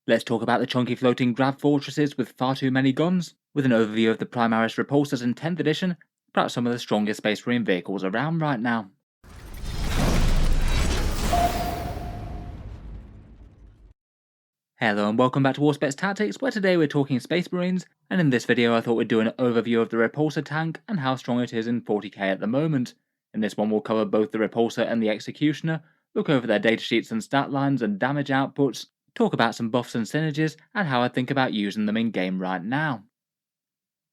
Let's talk about the chunky floating grav fortresses with far too many guns, with an overview of the Primaris Repulsors in 10th edition, perhaps some of the strongest Space Marine vehicles around right now. Hello and welcome back to Auspex Tactics, where today we're talking Space Marines, and in this video I thought we'd do an overview of the Repulsor tank and how strong it is in 40k at the moment. In this one we'll cover both the Repulsor and the Executioner, look over their datasheets and stat lines and damage outputs, talk about some buffs and synergies, and how I think about using them in game right now.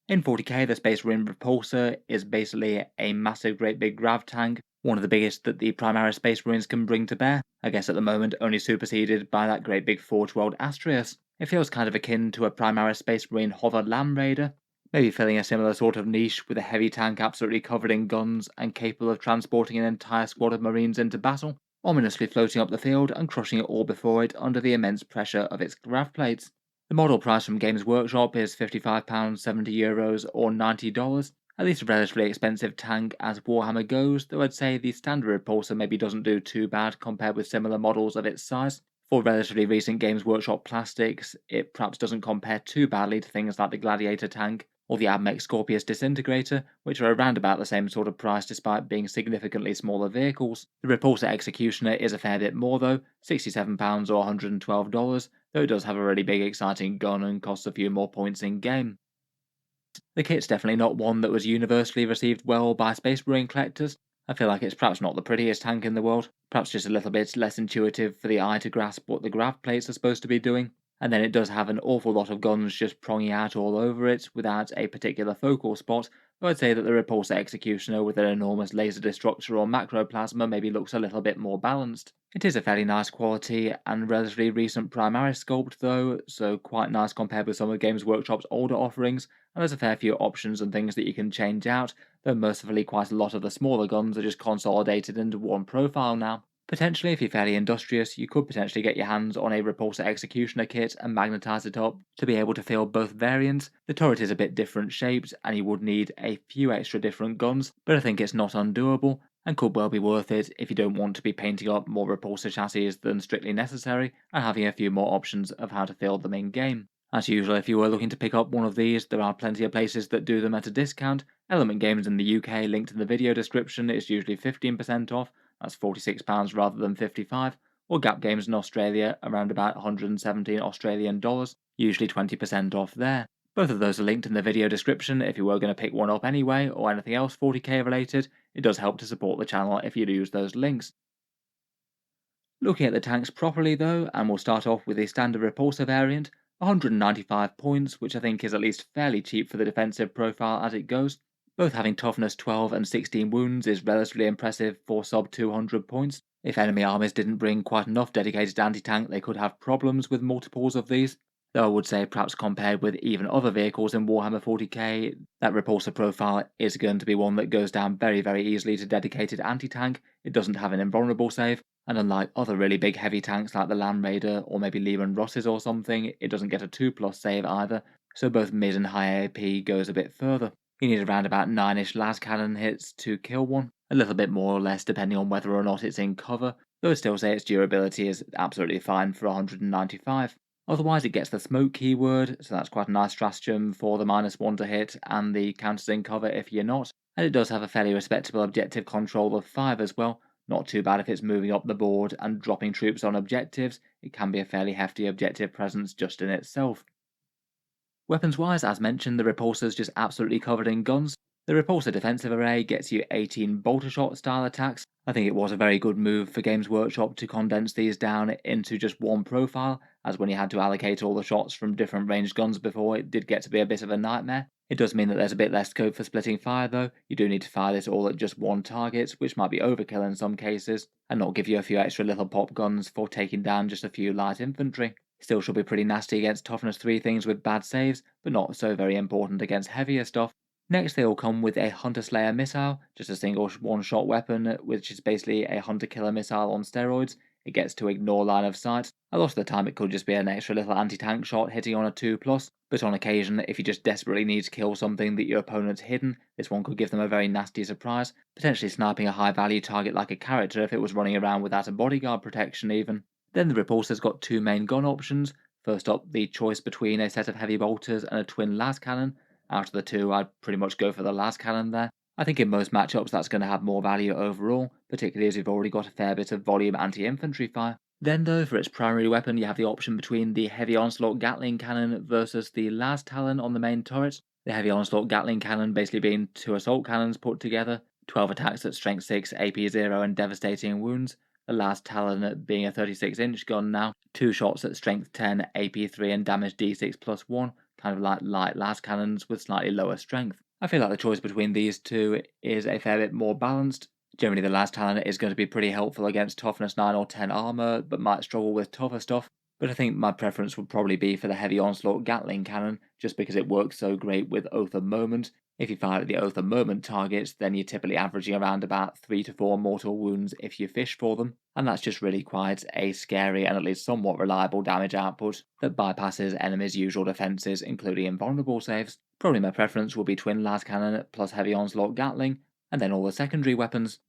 In 40k, the Space Marine Repulsor is basically a massive great big grav tank, one of the biggest that the Primaris Space Marines can bring to bear, I guess at the moment only superseded by that great big Forge-World Astrius. It feels kind of akin to a Primaris Space Marine Hover Land Raider, maybe filling a similar sort of niche with a heavy tank absolutely covered in guns and capable of transporting an entire squad of Marines into battle, ominously floating up the field and crushing it all before it under the immense pressure of its grav plates. The model price from Games Workshop is £55, €70 or $90, at least a relatively expensive tank as Warhammer goes, though I'd say the standard Repulsor maybe doesn't do too bad compared with similar models of its size. For relatively recent Games Workshop plastics, it perhaps doesn't compare too badly to things like the Gladiator tank or the Admech Scorpius Disintegrator, which are around about the same sort of price despite being significantly smaller vehicles. The Repulsor Executioner is a fair bit more though, £67 or $112, though it does have a really big exciting gun and costs a few more points in game. The kit's definitely not one that was universally received well by Space Marine collectors. I feel like it's perhaps not the prettiest tank in the world, perhaps just a little bit less intuitive for the eye to grasp what the grav plates are supposed to be doing. And then it does have an awful lot of guns just pronging out all over it without a particular focal spot, though I'd say that the Repulsor Executioner with an enormous laser destructor or macroplasma maybe looks a little bit more balanced. It is a fairly nice quality and relatively recent Primaris sculpt though, so quite nice compared with some of Games Workshop's older offerings, and there's a fair few options and things that you can change out, though mercifully quite a lot of the smaller guns are just consolidated into one profile now. Potentially, if you're fairly industrious, you could potentially get your hands on a Repulsor Executioner kit and magnetize it up to be able to field both variants. The turret is a bit different shaped and you would need a few extra different guns, but I think it's not undoable and could well be worth it if you don't want to be painting up more Repulsor chassis than strictly necessary and having a few more options of how to field them in game. As usual, if you were looking to pick up one of these, there are plenty of places that do them at a discount. Element Games in the UK, linked in the video description, is usually 15% off, that's £46 rather than $55, or Gap Games in Australia, around about 117 Australian dollars, usually 20% off there. Both of those are linked in the video description if you were going to pick one up anyway, or anything else 40k related. It does help to support the channel if you'd use those links. Looking at the tanks properly though, and we'll start off with the standard Repulsor variant, 195 points, which I think is at least fairly cheap for the defensive profile as it goes. Both having toughness 12 and 16 wounds is relatively impressive for sub 200 points. If enemy armies didn't bring quite enough dedicated anti-tank, they could have problems with multiples of these. Though I would say perhaps compared with even other vehicles in Warhammer 40k, that Repulsor profile is going to be one that goes down very easily to dedicated anti-tank. It doesn't have an invulnerable save, and unlike other really big heavy tanks like the Land Raider or maybe Lehman Russes or something, it doesn't get a 2+ save either, so both mid and high AP goes a bit further. You need around about 9ish las cannon hits to kill one, a little bit more or less depending on whether or not it's in cover, though I'd still say its durability is absolutely fine for 195. Otherwise it gets the smoke keyword, so that's quite a nice stratagem for the -1 to hit and the counters in cover if you're not, and it does have a fairly respectable objective control of 5 as well. Not too bad if it's moving up the board and dropping troops on objectives, it can be a fairly hefty objective presence just in itself. Weapons wise, as mentioned, the Repulsor's just absolutely covered in guns. The Repulsor defensive array gets you 18 bolter shot style attacks. I think it was a very good move for Games Workshop to condense these down into just one profile, as when you had to allocate all the shots from different ranged guns before, it did get to be a bit of a nightmare. It does mean that there's a bit less scope for splitting fire though. You do need to fire this all at just one target, which might be overkill in some cases, and not give you a few extra little pop guns for taking down just a few light infantry. Still should be pretty nasty against toughness 3 things with bad saves, but not so very important against heavier stuff. Next they all come with a Hunter Slayer missile, just a single one-shot weapon, which is basically a Hunter Killer missile on steroids. It gets to ignore line of sight. A lot of the time it could just be an extra little anti-tank shot hitting on a 2+, but on occasion, if you just desperately need to kill something that your opponent's hidden, this one could give them a very nasty surprise, potentially sniping a high-value target like a character if it was running around without a bodyguard protection even. Then the Repulsor's got 2 main gun options. First up, the choice between a set of heavy bolters and a twin las cannon. Out of the two, I'd pretty much go for the las cannon there. I think in most matchups that's going to have more value overall, particularly as you've already got a fair bit of volume anti-infantry fire. Then though, for its primary weapon, you have the option between the Heavy Onslaught Gatling Cannon versus the Las Talon on the main turret. The Heavy Onslaught Gatling Cannon basically being 2 assault cannons put together, 12 attacks at strength 6, AP 0 and devastating wounds. The Las Talon being a 36-inch gun now, 2 shots at strength 10, AP 3 and damage d6 plus 1, kind of like light las cannons with slightly lower strength. I feel like the choice between these two is a fair bit more balanced. Generally the Las Talon is going to be pretty helpful against toughness 9 or 10 armour, but might struggle with tougher stuff. But I think my preference would probably be for the Heavy Onslaught Gatling Cannon, just because it works so great with Oath of Moment. If you fire at the Oath of Moment targets, then you're typically averaging around about 3 to 4 mortal wounds if you fish for them, and that's just really quite a scary and at least somewhat reliable damage output that bypasses enemies' usual defences, including invulnerable saves. Probably my preference will be Twin Las Cannon plus Heavy Onslaught Gatling, and then all the secondary weapons.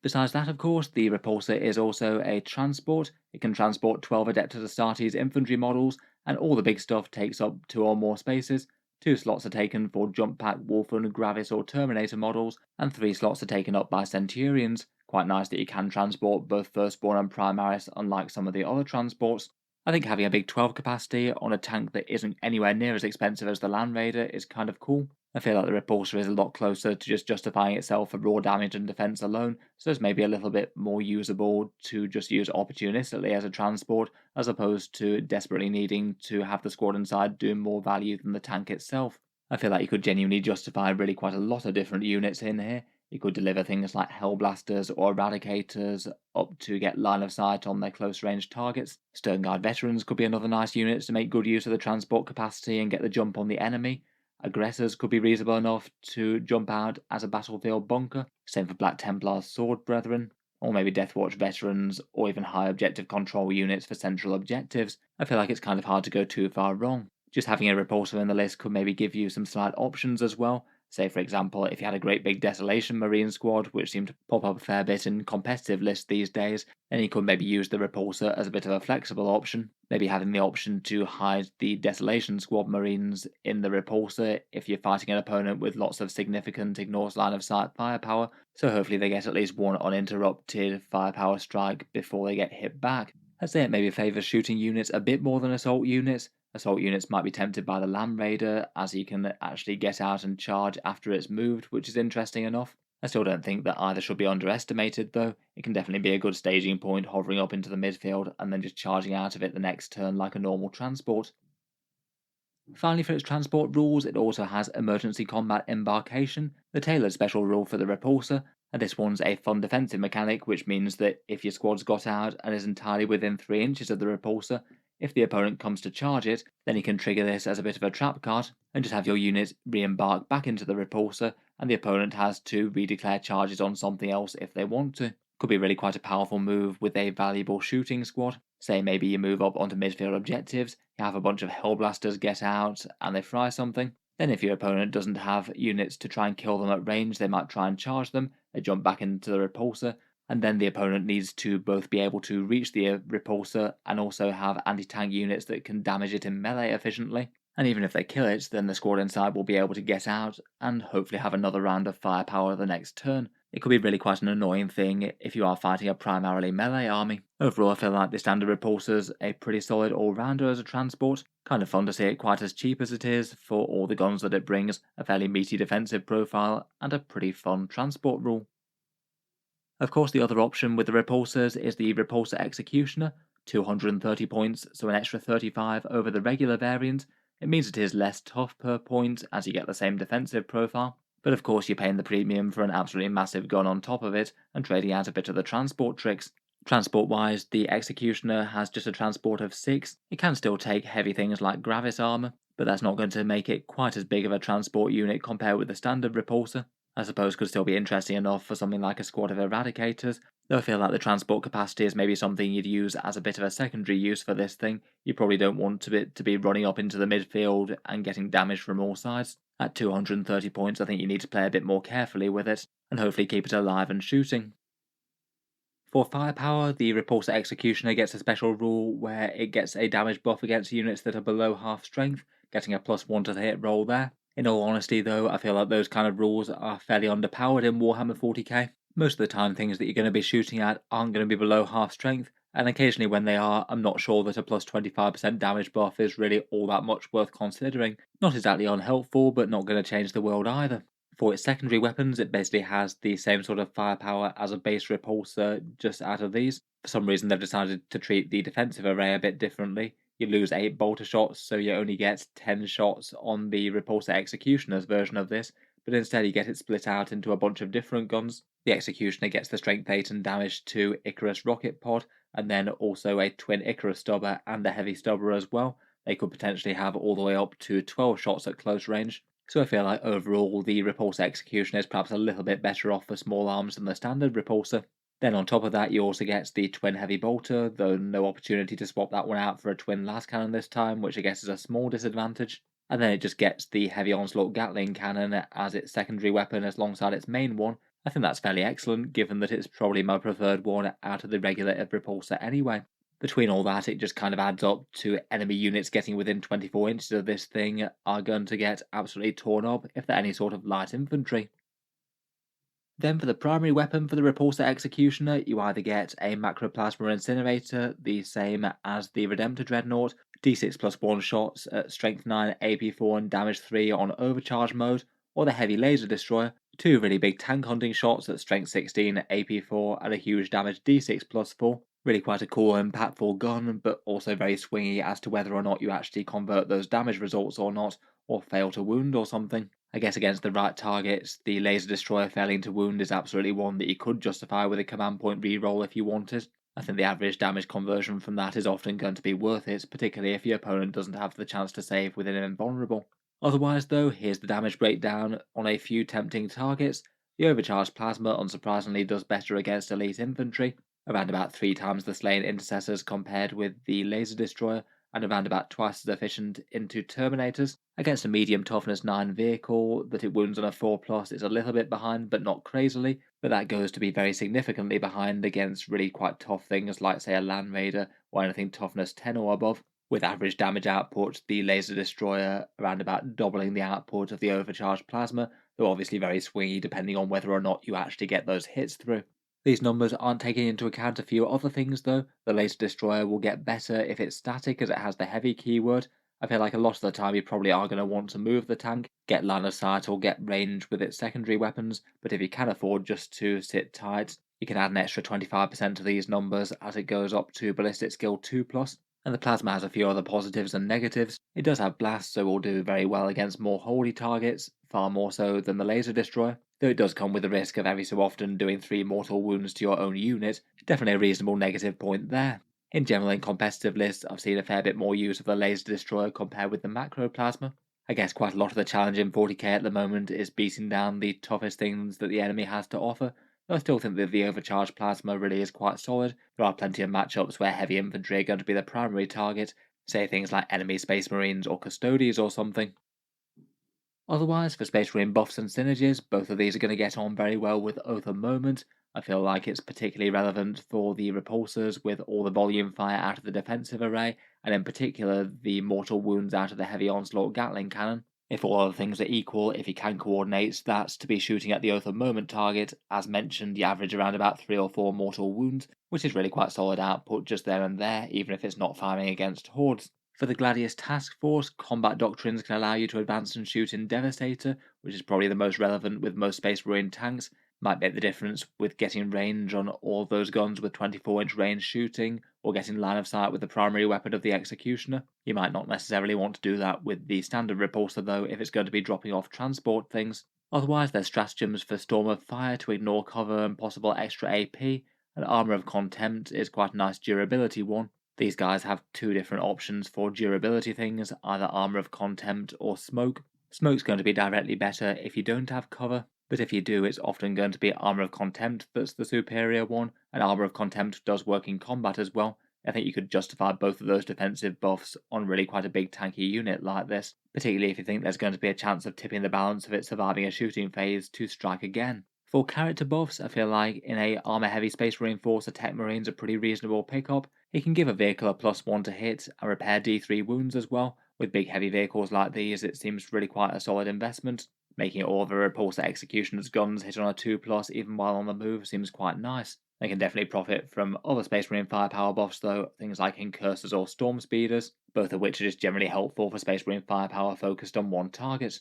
Besides that, of course, the Repulsor is also a transport. It can transport 12 Adeptus Astartes infantry models, and all the big stuff takes up 2 or more spaces. 2 slots are taken for Jump Pack, Wolfen, Gravis or Terminator models, and 3 slots are taken up by Centurions. Quite nice that you can transport both Firstborn and Primaris, unlike some of the other transports. I think having a big 12 capacity on a tank that isn't anywhere near as expensive as the Land Raider is kind of cool. I feel like the Repulsor is a lot closer to just justifying itself for raw damage and defense alone, so it's maybe a little bit more usable to just use opportunistically as a transport, as opposed to desperately needing to have the squad inside do more value than the tank itself. I feel like you could genuinely justify really quite a lot of different units in here. You could deliver things like Hellblasters or Eradicators up to get line of sight on their close range targets. Sternguard Veterans could be another nice unit to make good use of the transport capacity and get the jump on the enemy. Aggressors could be reasonable enough to jump out as a battlefield bunker, same for Black Templar's Sword Brethren, or maybe Deathwatch Veterans, or even high objective control units for central objectives. I feel like it's kind of hard to go too far wrong. Just having a Repulsor in the list could maybe give you some slight options as well. Say for example, if you had a great big Desolation Marine squad, which seem to pop up a fair bit in competitive lists these days, then you could maybe use the Repulsor as a bit of a flexible option. Maybe having the option to hide the Desolation Squad Marines in the Repulsor if you're fighting an opponent with lots of significant ignores line of sight firepower, so hopefully they get at least one uninterrupted firepower strike before they get hit back. I'd say it maybe favours shooting units a bit more than assault units. Assault units might be tempted by the Land Raider, as you can actually get out and charge after it's moved, which is interesting enough. I still don't think that either should be underestimated though. It can definitely be a good staging point, hovering up into the midfield and then just charging out of it the next turn like a normal transport. Finally, for its transport rules, it also has Emergency Combat Embarkation, the tailored special rule for the Repulsor, and this one's a fun defensive mechanic, which means that if your squad's got out and is entirely within 3 inches of the Repulsor, if the opponent comes to charge it, then you can trigger this as a bit of a trap card, and just have your unit re-embark back into the Repulsor, and the opponent has to redeclare charges on something else if they want to. Could be really quite a powerful move with a valuable shooting squad. Say maybe you move up onto midfield objectives, you have a bunch of Hellblasters get out, and they fry something. Then if your opponent doesn't have units to try and kill them at range, they might try and charge them, they jump back into the Repulsor, and then the opponent needs to both be able to reach the Repulsor and also have anti-tank units that can damage it in melee efficiently. And even if they kill it, then the squad inside will be able to get out and hopefully have another round of firepower the next turn. It could be really quite an annoying thing if you are fighting a primarily melee army. Overall, I feel like the standard Repulsor's a pretty solid all-rounder as a transport. Kind of fun to see it quite as cheap as it is for all the guns that it brings, a fairly meaty defensive profile, and a pretty fun transport rule. Of course, the other option with the Repulsors is the Repulsor Executioner, 230 points, so an extra 35 over the regular variant. It means it is less tough per point as you get the same defensive profile, but of course you're paying the premium for an absolutely massive gun on top of it and trading out a bit of the transport tricks. Transport-wise, the Executioner has just a transport of 6. It can still take heavy things like Gravis armor, but that's not going to make it quite as big of a transport unit compared with the standard Repulsor. I suppose could still be interesting enough for something like a squad of Eradicators, though I feel like the transport capacity is maybe something you'd use as a bit of a secondary use for this thing. You probably don't want it to be running up into the midfield and getting damaged from all sides. At 230 points, I think you need to play a bit more carefully with it, and hopefully keep it alive and shooting. For firepower, the Repulsor Executioner gets a special rule where it gets a damage buff against units that are below half strength, getting a +1 to the hit roll there. In all honesty though, I feel like those kind of rules are fairly underpowered in Warhammer 40k. Most of the time things that you're going to be shooting at aren't going to be below half strength, and occasionally when they are, I'm not sure that a +25% damage buff is really all that much worth considering. Not exactly unhelpful, but not going to change the world either. For its secondary weapons, it basically has the same sort of firepower as a base repulsor, just out of these. For some reason, they've decided to treat the defensive array a bit differently. You lose 8 bolter shots, so you only get 10 shots on the Repulsor Executioner's version of this, but instead you get it split out into a bunch of different guns. The Executioner gets the strength 8 and damage to Icarus rocket pod, and then also a twin Icarus stubber and a heavy stubber as well. They could potentially have all the way up to 12 shots at close range. So I feel like overall the Repulsor Executioner is perhaps a little bit better off for small arms than the standard Repulsor. Then on top of that you also get the twin heavy bolter, though no opportunity to swap that one out for a twin las cannon this time, which I guess is a small disadvantage. And then it just gets the heavy onslaught Gatling cannon as its secondary weapon alongside its main one. I think that's fairly excellent, given that it's probably my preferred one out of the regular Repulsor anyway. Between all that, it just kind of adds up to enemy units getting within 24 inches of this thing are going to get absolutely torn up if they're any sort of light infantry. Then for the primary weapon for the Repulsor Executioner, you either get a Macroplasma Incinerator, the same as the Redemptor Dreadnought, d6+1 shots at strength 9, AP4 and damage 3 on overcharge mode, or the Heavy Laser Destroyer, 2 really big tank hunting shots at strength 16, AP4 and a huge damage d6+4. Really quite a cool and impactful gun, but also very swingy as to whether or not you actually convert those damage results or not, or fail to wound or something. I guess against the right targets, the Laser Destroyer failing to wound is absolutely one that you could justify with a command point reroll if you wanted. I think the average damage conversion from that is often going to be worth it, particularly if your opponent doesn't have the chance to save with an invulnerable. Otherwise though, here's the damage breakdown on a few tempting targets. The Overcharged Plasma unsurprisingly does better against elite infantry, around about 3 times the slain intercessors compared with the Laser Destroyer, and around about twice as efficient into Terminators. Against a medium toughness 9 vehicle that it wounds on a 4+, it's a little bit behind, but not crazily, but that goes to be very significantly behind against really quite tough things like say a Land Raider or anything toughness 10 or above. With average damage output, the Laser Destroyer around about doubling the output of the Overcharged Plasma, though obviously very swingy depending on whether or not you actually get those hits through. These numbers aren't taking into account a few other things though. The Laser Destroyer will get better if it's static as it has the heavy keyword. I feel like a lot of the time you probably are going to want to move the tank, get line of sight or get range with its secondary weapons, but if you can afford just to sit tight, you can add an extra 25% to these numbers as it goes up to Ballistic Skill 2+. And the Plasma has a few other positives and negatives. It does have blast, so will do very well against more holdy targets, far more so than the Laser Destroyer, though it does come with the risk of every so often doing 3 mortal wounds to your own unit. Definitely a reasonable negative point there. In general, in competitive lists, I've seen a fair bit more use of the Laser Destroyer compared with the Macro Plasma. I guess quite a lot of the challenge in 40k at the moment is beating down the toughest things that the enemy has to offer. I still think that the Overcharged Plasma really is quite solid. There are plenty of matchups where heavy infantry are going to be the primary target, say things like enemy Space Marines or Custodies or something. Otherwise, for Space Marine buffs and synergies, both of these are going to get on very well with Oath of Moment. I feel like it's particularly relevant for the Repulsors with all the volume fire out of the defensive array, and in particular the mortal wounds out of the heavy onslaught Gatling cannon. If all other things are equal, if you can coordinate, that's to be shooting at the Oath of Moment target. As mentioned, you average around about 3 or 4 mortal wounds, which is really quite solid output just there and there, even if it's not firing against hordes. For the Gladius Task Force, combat doctrines can allow you to advance and shoot in Devastator, which is probably the most relevant with most Space Marine tanks. Might make the difference with getting range on all those guns with 24-inch range shooting, or getting line of sight with the primary weapon of the Executioner. You might not necessarily want to do that with the standard Repulsor though, if it's going to be dropping off transport things. Otherwise, there's stratagems for Storm of Fire to ignore cover and possible extra AP, and Armour of Contempt is quite a nice durability one. These guys have 2 different options for durability things, either Armour of Contempt or Smoke. Smoke's going to be directly better if you don't have cover, but if you do, it's often going to be Armour of Contempt that's the superior one, and Armour of Contempt does work in combat as well. I think you could justify both of those defensive buffs on really quite a big tanky unit like this, particularly if you think there's going to be a chance of tipping the balance of it surviving a shooting phase to strike again. For character buffs, I feel like in a armor heavy Space Marine force, a Tech Marine's a pretty reasonable pickup. He can give a vehicle a +1 to hit and repair D3 wounds as well. With big heavy vehicles like these, it seems really quite a solid investment. Making all of the Repulsor Executioner's guns hit on a 2+, even while on the move, seems quite nice. They can definitely profit from other Space Marine firepower buffs though, things like Incursors or Storm Speeders, both of which are just generally helpful for Space Marine firepower focused on one target.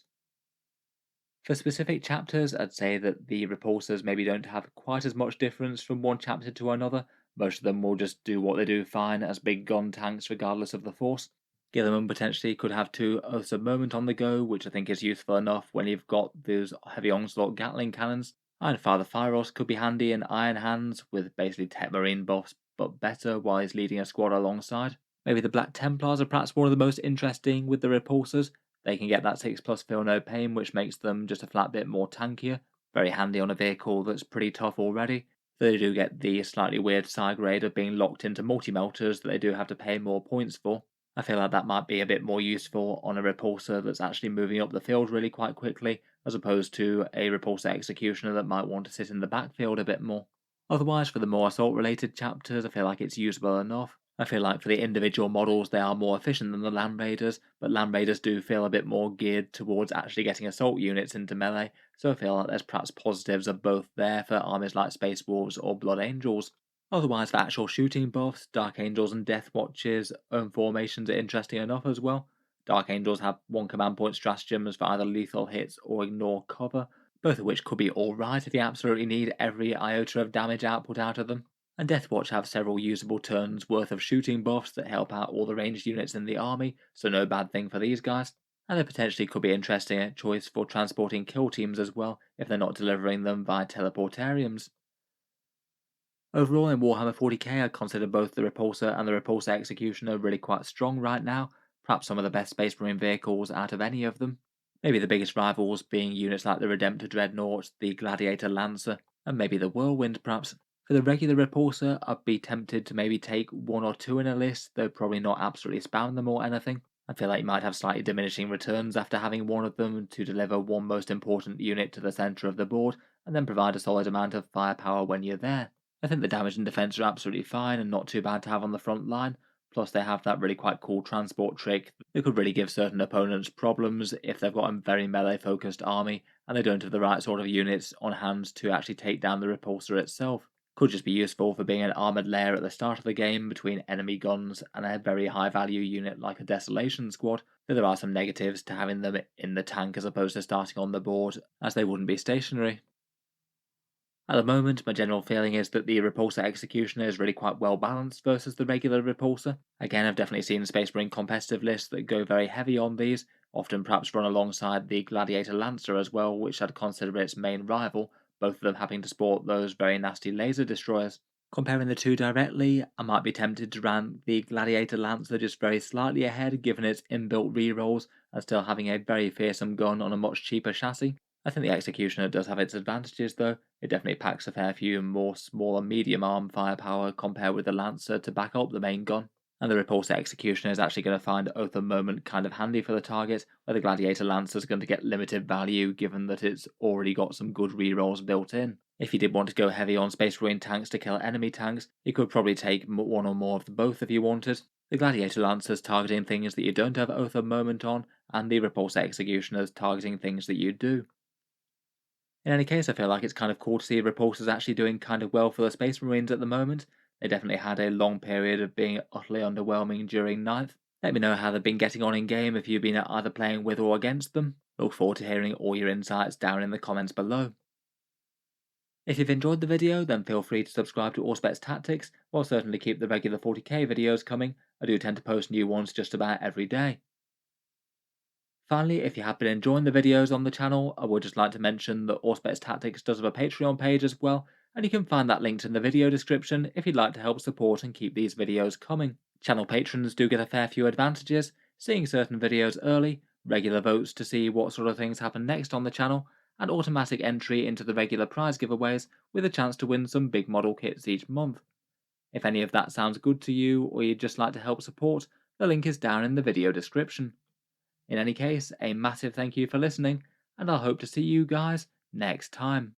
For specific chapters, I'd say that the repulsors maybe don't have quite as much difference from one chapter to another. Most of them will just do what they do fine as big gun tanks regardless of the force. Gilliman potentially could have two Oaths of Moment on the go, which I think is useful enough when you've got those heavy onslaught Gatling cannons. And Father Fyros could be handy in Iron Hands, with basically Tech Marine buffs, but better while he's leading a squad alongside. Maybe the Black Templars are perhaps one of the most interesting with the repulsors. They can get that 6+ feel no pain, which makes them just a flat bit more tankier. Very handy on a vehicle that's pretty tough already. They do get the slightly weird side grade of being locked into multi-melters that they do have to pay more points for. I feel like that might be a bit more useful on a repulsor that's actually moving up the field really quite quickly, as opposed to a repulsor executioner that might want to sit in the backfield a bit more. Otherwise, for the more assault related chapters, I feel like it's usable enough. I feel like for the individual models they are more efficient than the Land Raiders, but Land Raiders do feel a bit more geared towards actually getting assault units into melee, so I feel like there's perhaps positives of both there for armies like Space Wolves or Blood Angels. Otherwise, for actual shooting buffs, Dark Angels and Death Watches own formations are interesting enough as well. Dark Angels have 1 command point stratagems for either lethal hits or ignore cover, both of which could be alright if you absolutely need every iota of damage output out of them. And Deathwatch have several usable turns worth of shooting buffs that help out all the ranged units in the army, so no bad thing for these guys. And they potentially could be interesting a choice for transporting kill teams as well, if they're not delivering them via teleportariums. Overall in Warhammer 40k I consider both the Repulsor and the Repulsor Executioner really quite strong right now, perhaps some of the best Space Marine vehicles out of any of them. Maybe the biggest rivals being units like the Redemptor Dreadnought, the Gladiator Lancer, and maybe the Whirlwind perhaps. For the regular Repulsor, I'd be tempted to maybe take one or two in a list, though probably not absolutely spam them or anything. I feel like you might have slightly diminishing returns after having one of them to deliver one most important unit to the centre of the board, and then provide a solid amount of firepower when you're there. I think the damage and defense are absolutely fine and not too bad to have on the front line, plus they have that really quite cool transport trick that could really give certain opponents problems if they've got a very melee focused army and they don't have the right sort of units on hand to actually take down the repulsor itself. Could just be useful for being an armoured layer at the start of the game between enemy guns and a very high value unit like a Desolation Squad, though there are some negatives to having them in the tank as opposed to starting on the board, as they wouldn't be stationary. At the moment, my general feeling is that the Repulsor Executioner is really quite well balanced versus the regular Repulsor. Again, I've definitely seen Space Marine competitive lists that go very heavy on these, often perhaps run alongside the Gladiator Lancer as well, which I'd consider its main rival, both of them having to sport those very nasty laser destroyers. Comparing the two directly, I might be tempted to rank the Gladiator Lancer just very slightly ahead given its inbuilt rerolls and still having a very fearsome gun on a much cheaper chassis. I think the Executioner does have its advantages though. It definitely packs a fair few more small and medium arm firepower compared with the Lancer to back up the main gun. And the Repulsor Executioner is actually going to find Oath of Moment kind of handy for the target, where the Gladiator Lancer is going to get limited value given that it's already got some good rerolls built in. If you did want to go heavy on Space Marine tanks to kill enemy tanks, you could probably take one or more of both if you wanted. The Gladiator Lancer's targeting things that you don't have Oath of Moment on, and the Repulsor Executioner's targeting things that you do. In any case, I feel like it's kind of cool to see Repulsors actually doing kind of well for the Space Marines at the moment. They definitely had a long period of being utterly underwhelming during ninth. Let me know how they've been getting on in game if you've been either playing with or against them. Look forward to hearing all your insights down in the comments below. If you've enjoyed the video, then feel free to subscribe to Auspex Tactics, while certainly keep the regular 40k videos coming. I do tend to post new ones just about every day. Finally, if you have been enjoying the videos on the channel, I would just like to mention that Auspex Tactics does have a Patreon page as well, and you can find that linked in the video description if you'd like to help support and keep these videos coming. Channel patrons do get a fair few advantages, seeing certain videos early, regular votes to see what sort of things happen next on the channel, and automatic entry into the regular prize giveaways with a chance to win some big model kits each month. If any of that sounds good to you, or you'd just like to help support, the link is down in the video description. In any case, a massive thank you for listening, and I'll hope to see you guys next time.